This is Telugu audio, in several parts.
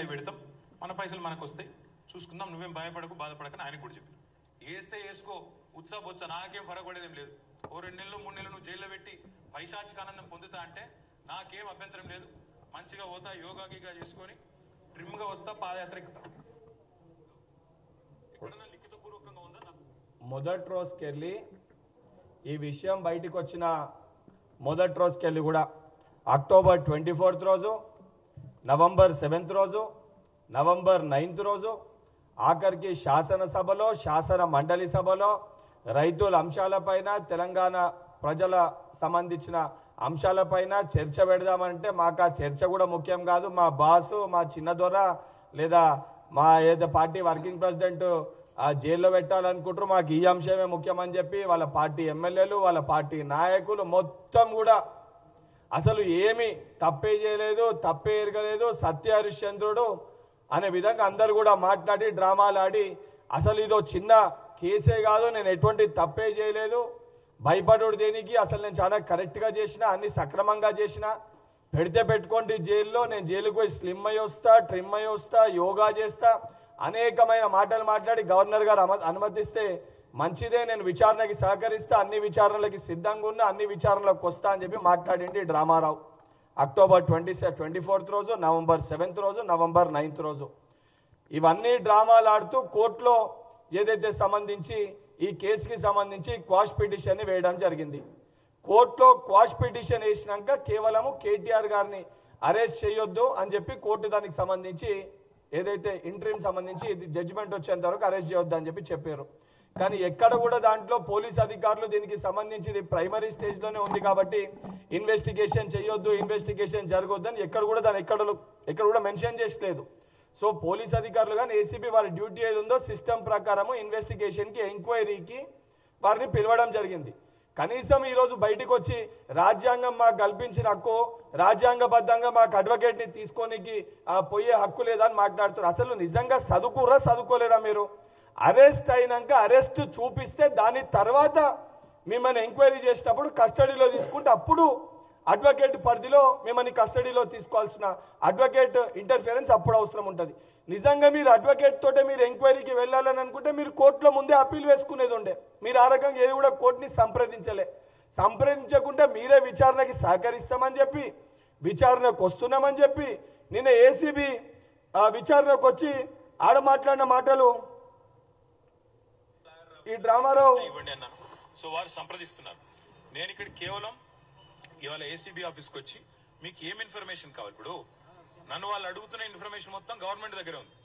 బడాయి పెడతాం, మన పైసలు మనకు వస్తాయి, చూసుకుందాం, నువ్వేం భయపడకు బాధపడకని ఆయనకు కూడా చెప్పాను. వేస్తే వేసుకో, ఉత్సాహ బొత్స, నాకేం ఫరకపడేదేం లేదు. ఓ 2 నెలలు 3 నెలలు నువ్వు జైల్లో పెట్టి పైశాచిక ఆనందం పొందుతా అంటే నాకేం అభ్యంతరం లేదు. మంచిగా పోతా, యోగా గీగా చేసుకొని ట్రిమ్గా వస్తా, పాదయాత్ర ఎక్కుతా. ఎక్కడన్నా లిఖితపూర్వకంగా ఉందా? మొదటి రోజుకెళ్ళి ఈ విషయం బయటికి వచ్చిన మొదటి రోజుకెళ్ళి కూడా అక్టోబర్ 24th రోజు, నవంబర్ 7th రోజు, నవంబర్ 9th రోజు, ఆఖరికి శాసనసభలో, శాసన మండలి సభలో రైతుల అంశాలపైన, తెలంగాణ ప్రజల సంబంధించిన అంశాలపైన చర్చ పెడదామంటే మాకు ఆ చర్చ కూడా ముఖ్యం కాదు. మా బాసు, మా చిన్న దొర లేదా మా ఏదో పార్టీ వర్కింగ్ ప్రెసిడెంట్ ఆ జైల్లో పెట్టాలనుకుంటారు, మాకు ఈ అంశమే ముఖ్యమని చెప్పి వాళ్ళ పార్టీ ఎమ్మెల్యేలు, వాళ్ళ పార్టీ నాయకులు మొత్తం కూడా అసలు ఏమీ తప్పే చేయలేదు, తప్పే ఎరగలేదు, సత్య హరిశ్చంద్రుడు అనే విధంగా అందరు కూడా మాట్లాడి డ్రామాలు ఆడి అసలు ఇదో చిన్న కేసే కాదు, నేను ఎటువంటి తప్పే చేయలేదు, భయపడు దేనికి, అసలు నేను చాలా కరెక్ట్గా చేసిన, అన్ని సక్రమంగా చేసిన, పెడితే పెట్టుకోండి జైల్లో, నేను జైలుకు పోయి స్లిమ్ అయ్యి వస్తా, ట్రిమ్ అయ్యి వస్తా, యోగా చేస్తా, అనేకమైన మాటలు మాట్లాడి గవర్నర్ గారు అనుమతిస్తే మంచిదే, నేను విచారణకి సహకరిస్తా, అన్ని విచారణలకి సిద్ధంగా ఉన్నా, అన్ని విచారణలకు వస్తా అని చెప్పి మాట్లాడింది డ్రామారావు. అక్టోబర్ 24th రోజు, నవంబర్ 7th రోజు, నవంబర్ 9th రోజు ఇవన్నీ డ్రామాలు ఆడుతూ కోర్టులో ఏదైతే సంబంధించి ఈ కేసుకి సంబంధించి క్వాష్ పిటిషన్ వేయడం జరిగింది. కోర్టులో క్వాష్ పిటిషన్ వేసినాక కేవలము కేటీఆర్ గారిని అరెస్ట్ చేయొద్దు అని చెప్పి కోర్టు దానికి సంబంధించి ఏదైతే ఇంట్రీమ్ సంబంధించి ఇది జడ్జిమెంట్ వచ్చేంత వరకు అరెస్ట్ చేయొద్దు అని చెప్పి చెప్పారు. కానీ ఎక్కడ కూడా దాంట్లో పోలీస్ అధికారులు దీనికి సంబంధించి ఇది ప్రైమరీ స్టేజ్లోనే ఉంది కాబట్టి ఇన్వెస్టిగేషన్ చేయొద్దు, ఇన్వెస్టిగేషన్ జరగొద్దు అని ఎక్కడ కూడా దాన్ని ఎక్కడ కూడా మెన్షన్ చేసలేదు. సో పోలీస్ అధికారులు కానీ ఏసీబీ వారి డ్యూటీ ఏది ఉందో సిస్టమ్ ప్రకారము ఇన్వెస్టిగేషన్కి, ఎంక్వైరీకి వారిని పిలవడం జరిగింది. కనీసం ఈరోజు బయటకు వచ్చి రాజ్యాంగం మాకు కల్పించిన హక్కు, రాజ్యాంగబద్ధంగా మాకు అడ్వకేట్ని తీసుకోనికి పోయే హక్కు లేదని మాట్లాడుతున్నారు. అసలు నిజంగా చదువుకుర్రా చదువుకోలేరా మీరు? అరెస్ట్ అయినాక అరెస్ట్ చూపిస్తే దాని తర్వాత మిమ్మల్ని ఎంక్వైరీ చేసినప్పుడు కస్టడీలో తీసుకుంటే అప్పుడు అడ్వకేట్ పరిధిలో మిమ్మల్ని కస్టడీలో తీసుకోవాల్సిన అడ్వకేట్ ఇంటర్ఫియరెన్స్ అప్పుడు అవసరం ఉంటుంది. నిజంగా మీరు అడ్వకేట్ తోటే మీరు ఎంక్వైరీకి వెళ్ళాలని అనుకుంటే మీరు కోర్టులో ముందే అప్పీల్ వేసుకునేది ఉండే. మీరు ఆ రకంగా ఏది కూడా కోర్టుని సంప్రదించకుండా మీరే విచారణకి సహకరిస్తామని చెప్పి, విచారణకు వస్తున్నామని చెప్పి నిన్న ఏసీబీ విచారణకు వచ్చి ఆడ మాట్లాడిన మాటలు ఈ డ్రామాలో ఇవ్వండి అన్న. సో వారు సంప్రదిస్తున్నారు. నేను ఇక్కడ కేవలం ఇవాళ ఏసీబీ ఆఫీస్కి వచ్చి మీకు ఏం ఇన్ఫర్మేషన్ కావాలి? ఇప్పుడు నన్ను వాళ్ళు అడుగుతున్న ఇన్ఫర్మేషన్ మొత్తం గవర్నమెంట్ దగ్గర ఉంది.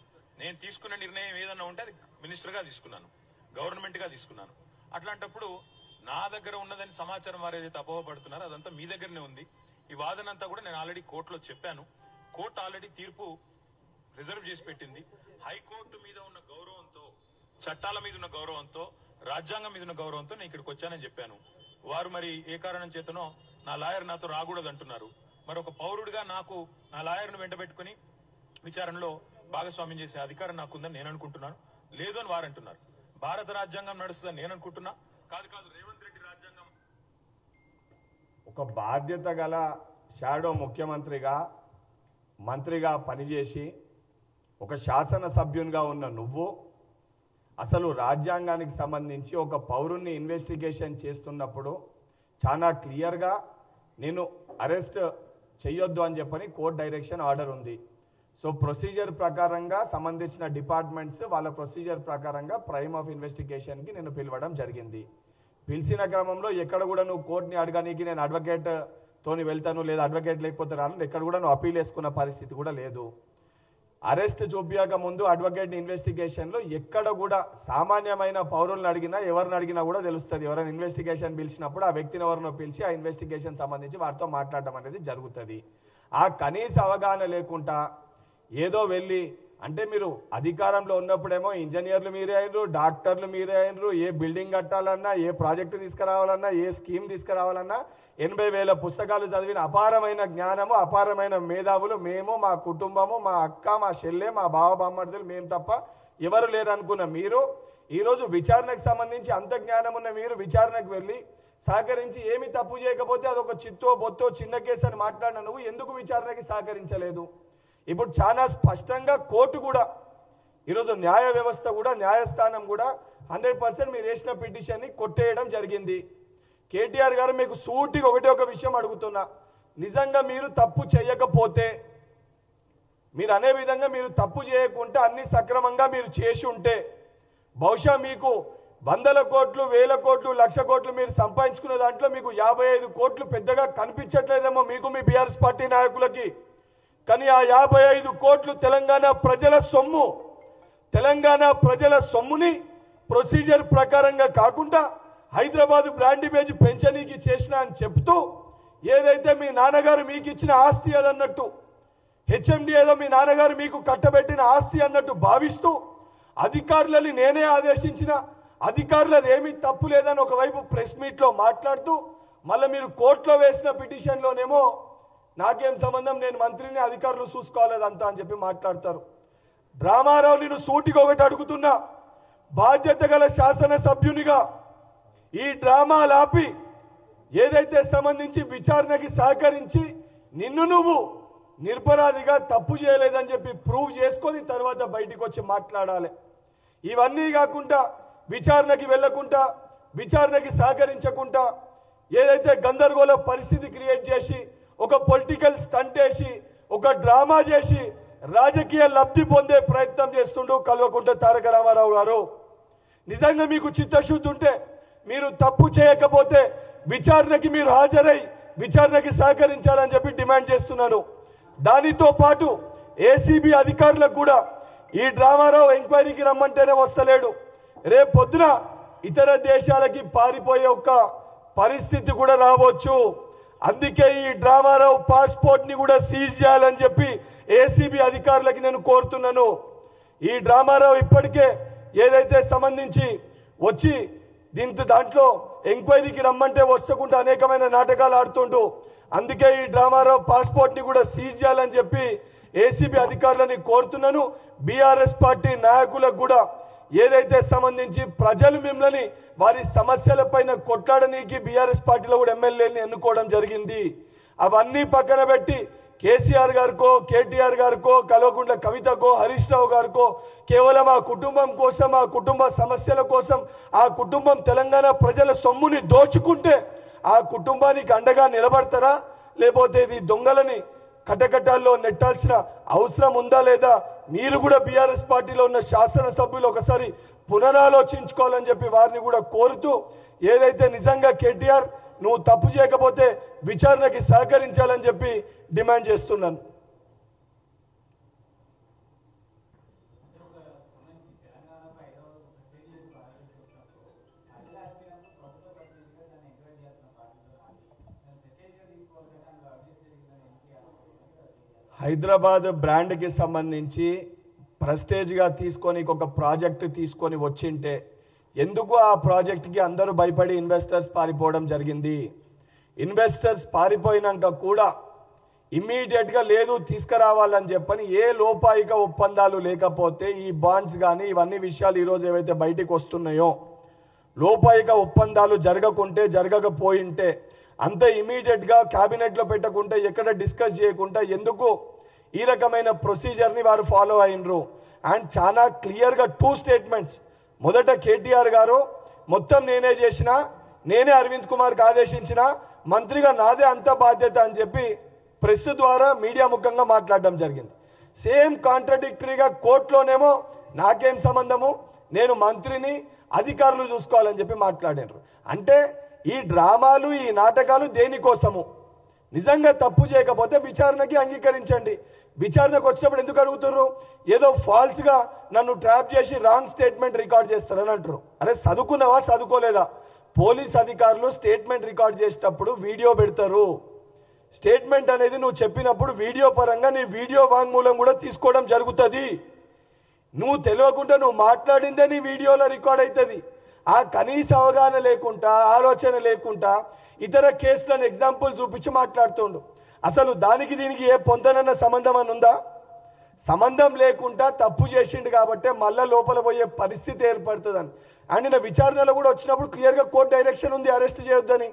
నేను తీసుకున్న నిర్ణయం ఏదన్నా ఉంటే అది మినిస్టర్గా తీసుకున్నాను, గవర్నమెంట్గా తీసుకున్నాను. అట్లాంటప్పుడు నా దగ్గర ఉన్నదని సమాచారం వారు ఏదైతే అపోహపడుతున్నారో అదంతా మీ దగ్గరనే ఉంది. ఈ వాదన అంతా కూడా నేను ఆల్రెడీ కోర్టులో చెప్పాను. కోర్టు ఆల్రెడీ తీర్పు రిజర్వ్ చేసి పెట్టింది. హైకోర్టు మీద ఉన్న గౌరవంతో, చట్టాల మీద ఉన్న గౌరవంతో, రాజ్యాంగం మీద ఉన్న గౌరవంతో నేను ఇక్కడికి వచ్చానని చెప్పాను. వారు మరి ఏ కారణం చేతనో నా లాయర్ నాతో రాకూడదు అంటున్నారు. మరి ఒక పౌరుడిగా నాకు నా లాయర్ను వెంట పెట్టుకుని విచారణలో భాగస్వామ్యం చేసే అధికారం నాకుందని నేను అనుకుంటున్నాను. లేదు అని వారు అంటున్నారు. భారత రాజ్యాంగం నడుస్తుందని నేను అనుకుంటున్నా. కాదు రేవంత్ రెడ్డి రాజ్యాంగం. ఒక బాధ్యత గల షాడో ముఖ్యమంత్రిగా, మంత్రిగా పనిచేసి ఒక శాసనసభ్యునిగా ఉన్న నువ్వు అసలు రాజ్యాంగానికి సంబంధించి ఒక పౌరుణ్ణి ఇన్వెస్టిగేషన్ చేస్తున్నప్పుడు చాలా క్లియర్గా నేను అరెస్ట్ చేయొద్దు అని చెప్పని కోర్ట్ డైరెక్షన్ ఆర్డర్ ఉంది. సో ప్రొసీజర్ ప్రకారంగా సంబంధించిన డిపార్ట్మెంట్స్ వాళ్ళ ప్రొసీజర్ ప్రకారంగా ప్రైమ్ ఆఫ్ ఇన్వెస్టిగేషన్కి నేను పిలవడం జరిగింది. పిలిచిన క్రమంలో ఎక్కడ కూడా నువ్వు కోర్టుని అడగడానికి నేను అడ్వకేట్ తోని వెళ్తాను లేదా అడ్వకేట్ లేకపోతే రాను, ఎక్కడ కూడా నువ్వు అప్పీల్ వేసుకున్న పరిస్థితి కూడా లేదు. అరెస్ట్ చూపించక ముందు అడ్వకేట్ ఇన్వెస్టిగేషన్లో ఎక్కడ కూడా సామాన్యమైన పౌరులను అడిగినా ఎవరిని అడిగినా కూడా తెలుస్తుంది. ఎవరైనా ఇన్వెస్టిగేషన్ పిలిచినప్పుడు ఆ వ్యక్తిని ఎవరినో పిలిచి ఆ ఇన్వెస్టిగేషన్ సంబంధించి వారితో మాట్లాడడం అనేది జరుగుతుంది. ఆ కనీస అవగాహన లేకుండా ఏదో వెళ్ళి అంటే మీరు అధికారంలో ఉన్నప్పుడేమో ఇంజనీర్లు మీరే అయినరు, డాక్టర్లు మీరే అయినరు, ఏ బిల్డింగ్ కట్టాలన్నా, ఏ ప్రాజెక్టు తీసుకురావాలన్నా, ఏ స్కీమ్ తీసుకురావాలన్నా 80,000 పుస్తకాలు చదివిన అపారమైన జ్ఞానము, అపారమైన మేధావులు మేము, మా కుటుంబము, మా అక్క, మా చెల్లె, మా బావ బామ్మర్దులు మేము తప్ప ఎవరు లేరనుకున్న మీరు ఈరోజు విచారణకు సంబంధించి అంత జ్ఞానం ఉన్న మీరు విచారణకు వెళ్ళి సహకరించి ఏమి తప్పు చేయకపోతే అదొక చిత్తో బొత్తో చిన్న కేసు అని మాట్లాడిన నువ్వు ఎందుకు విచారణకి సహకరించలేదు? ఇప్పుడు చాలా స్పష్టంగా కోర్టు కూడా ఈరోజు న్యాయ వ్యవస్థ కూడా న్యాయస్థానం కూడా 100% మీరు వేసిన పిటిషన్ని కొట్టేయడం జరిగింది. కేటీఆర్ గారు మీకు సూటిగా ఒక విషయం అడుగుతున్నా, నిజంగా మీరు తప్పు చేయకపోతే, మీరు అనే విధంగా మీరు తప్పు చేయకుంటే అన్ని సక్రమంగా మీరు చేసి ఉంటే బహుశా మీకు 100 కోట్లు 1000 కోట్లు 1,00,000 కోట్లు మీరు సంపాదించుకున్న దాంట్లో మీకు 55 కోట్లు పెద్దగా కనిపించట్లేదేమో మీకు మీ బీఆర్ఎస్ పార్టీ నాయకులకి. కానీ ఆ 55 కోట్లు తెలంగాణ ప్రజల సొమ్ము, తెలంగాణ ప్రజల సొమ్ముని ప్రొసీజర్ ప్రకారంగా కాకుండా హైదరాబాద్ బ్రాండ్ ఇమేజ్ పెంచనీకి చేసిన అని చెప్తూ ఏదైతే మీ నాన్నగారు మీకు ఇచ్చిన ఆస్తి అదన్నట్టు, హెచ్ఎండి ఏదో మీ నాన్నగారు మీకు కట్టబెట్టిన ఆస్తి అన్నట్టు భావిస్తూ అధికారులని నేనే ఆదేశించిన, అధికారులది ఏమీ తప్పు లేదని ఒకవైపు ప్రెస్ మీట్లో మాట్లాడుతూ మళ్ళీ మీరు కోర్టులో వేసిన పిటిషన్లోనేమో నాకేం సంబంధం, నేను మంత్రిని, అధికారులు చూసుకోలేదంతా అని చెప్పి మాట్లాడతారు. రామారావు నేను సూటిగా ఒకటి అడుగుతున్నా, బాధ్యత గల శాసనసభ్యునిగా ఈ డ్రామాలు ఆపి ఏదైతే సంబంధించి విచారణకి సహకరించి నిన్ను నువ్వు నిరపరాధిగా తప్పు చేయలేదని చెప్పి ప్రూవ్ చేసుకొని తర్వాత బయటికి వచ్చి మాట్లాడాలి. ఇవన్నీ కాకుండా విచారణకి వెళ్లకుండా, విచారణకి సహకరించకుండా ఏదైతే గందరగోళ పరిస్థితి క్రియేట్ చేసి ఒక పొలిటికల్ స్టంట్ వేసి ఒక డ్రామా చేసి రాజకీయ లబ్ధి పొందే ప్రయత్నం చేస్తుండు కల్వకుంట్ల తారక రామారావు గారు. నిజంగా మీకు చిత్తశుద్ధి ఉంటే మీరు తప్పు చేయకపోతే విచారణకి మీరు హాజరై విచారణకి సహకరించాలని చెప్పి డిమాండ్ చేస్తున్నాను. దానితో పాటు ఏసీబీ అధికారులకు కూడా ఈ డ్రామారావు ఎంక్వైరీకి రమ్మంటేనే వస్తలేడు, రేపు పొద్దున ఇతర దేశాలకి పారిపోయే ఒక పరిస్థితి కూడా రావచ్చు. అందుకే ఈ డ్రామారావు పాస్పోర్ట్ ని కూడా సీజ్ చేయాలని చెప్పి ఏసీబీ అధికారులకి నేను కోరుతున్నాను. ఈ డ్రామారావు ఇప్పటికే ఏదైతే సంబంధించి వచ్చి దాంట్లో ఎంక్వైరీకి రమ్మంటే వచ్చకుండా అనేకమైన నాటకాలు ఆడుతుండు. అందుకే ఈ డ్రామారావు పాస్పోర్ట్ ని కూడా సీజ్ చేయాలని చెప్పి ఏసీబీ అధికారులని కోరుతున్నాను. బీఆర్ఎస్ పార్టీ నాయకులకు కూడా ఏదైతే సంబంధించి ప్రజలు మిమ్మల్ని వారి సమస్యలపైన కొట్లాడనీకి బీఆర్ఎస్ పార్టీలో కూడా ఎమ్మెల్యేని ఎన్నుకోవడం జరిగింది. అవన్నీ పక్కన పెట్టి కేసీఆర్ గారికో, కేటీఆర్ గారికో, కల్వకుంట్ల కవితకో, హరీష్ రావు గారికో కేవలం ఆ కుటుంబం కోసం, ఆ కుటుంబ సమస్యల కోసం, ఆ కుటుంబం తెలంగాణ ప్రజల సొమ్ముని దోచుకుంటే ఆ కుటుంబానికి అండగా నిలబడతారా, లేకపోతే ఇది దొంగలని కటకటాల్లో నెట్టాల్సిన అవసరం ఉందా లేదా? మీరు కూడా బీఆర్ఎస్ పార్టీలో ఉన్న శాసనసభ్యులు ఒకసారి పునరాలోచించుకోవాలని చెప్పి వారిని కూడా కోరుతూ, ఏదైతే నిజంగా కేటీఆర్ నువ్వు తప్పు చేయకపోతే విచారణకి సహకరించాలని చెప్పి డిమాండ్ చేస్తున్నాను. హైదరాబాద్ బ్రాండ్కి సంబంధించి ప్రెస్టేజ్గా తీసుకొని ఒక ప్రాజెక్టు తీసుకొని వచ్చింటే ఎందుకు ఆ ప్రాజెక్ట్కి అందరూ భయపడి ఇన్వెస్టర్స్ పారిపోవడం జరిగింది? ఇన్వెస్టర్స్ పారిపోయినాక కూడా ఇమ్మీడియట్గా లేదు తీసుకురావాలని చెప్పని ఏ లోపాయిక ఒప్పందాలు లేకపోతే ఈ బాండ్స్ కానీ ఇవన్నీ విషయాలు ఈరోజు ఏవైతే బయటికి వస్తున్నాయో, లోపాయిక ఒప్పందాలు జరగకపోయింటే అంత ఇమీడియట్గా క్యాబినెట్లో పెట్టకుంటే ఎక్కడ డిస్కస్ చేయకుండా ఎందుకు ఈ రకమైన ప్రొసీజర్ని వారు ఫాలో అయినరు? అండ్ చాలా క్లియర్గా 2 స్టేట్మెంట్స్. మొదట కేటీఆర్ గారు మొత్తం నేనే చేసిన, నేనే అరవింద్ కుమార్కి ఆదేశించిన, మంత్రిగా నాదే అంత బాధ్యత అని చెప్పి ప్రెస్ ద్వారా మీడియా ముఖంగా మాట్లాడడం జరిగింది. సేమ్ కాంట్రడిక్టరీగా కోర్టులోనేమో నాకేం సంబంధము, నేను మంత్రిని, అధికారులు చూసుకోవాలని చెప్పి మాట్లాడారు. అంటే ఈ డ్రామాలు ఈ నాటకాలు దేనికోసము? నిజంగా తప్పు చేయకపోతే విచారణకి అంగీకరించండి. విచారణకు వచ్చినప్పుడు ఎందుకు అడుగుతున్నారు? ఏదో ఫాల్స్గా నన్ను ట్రాప్ చేసి రాంగ్ స్టేట్మెంట్ రికార్డ్ చేస్తారని అంటారు. అరే చదువుకున్నావా చదువుకోలేదా? పోలీస్ అధికారులు స్టేట్మెంట్ రికార్డ్ చేసేటప్పుడు వీడియో పెడతారు. స్టేట్మెంట్ అనేది నువ్వు చెప్పినప్పుడు వీడియో పరంగా నీ వీడియో వాంగ్మూలం కూడా తీసుకోవడం జరుగుతుంది. నువ్వు తెలియకుండా నువ్వు మాట్లాడిందే నీ వీడియోలో రికార్డ్ అవుతుంది. ఆ కనీస అవగాహన లేకుండా, ఆలోచన లేకుండా ఇతర కేసులను ఎగ్జాంపుల్ చూపించి మాట్లాడుతుండు. అసలు దానికి దీనికి ఏ పొందనన్న సంబంధం అని ఉందా? సంబంధం లేకుండా తప్పు చేసిండు కాబట్టి మళ్ళా లోపల పోయే పరిస్థితి ఏర్పడుతుందని. అండ్ విచారణలో కూడా వచ్చినప్పుడు క్లియర్గా కోర్టు డైరెక్షన్ ఉంది అరెస్ట్ చేయొద్దని.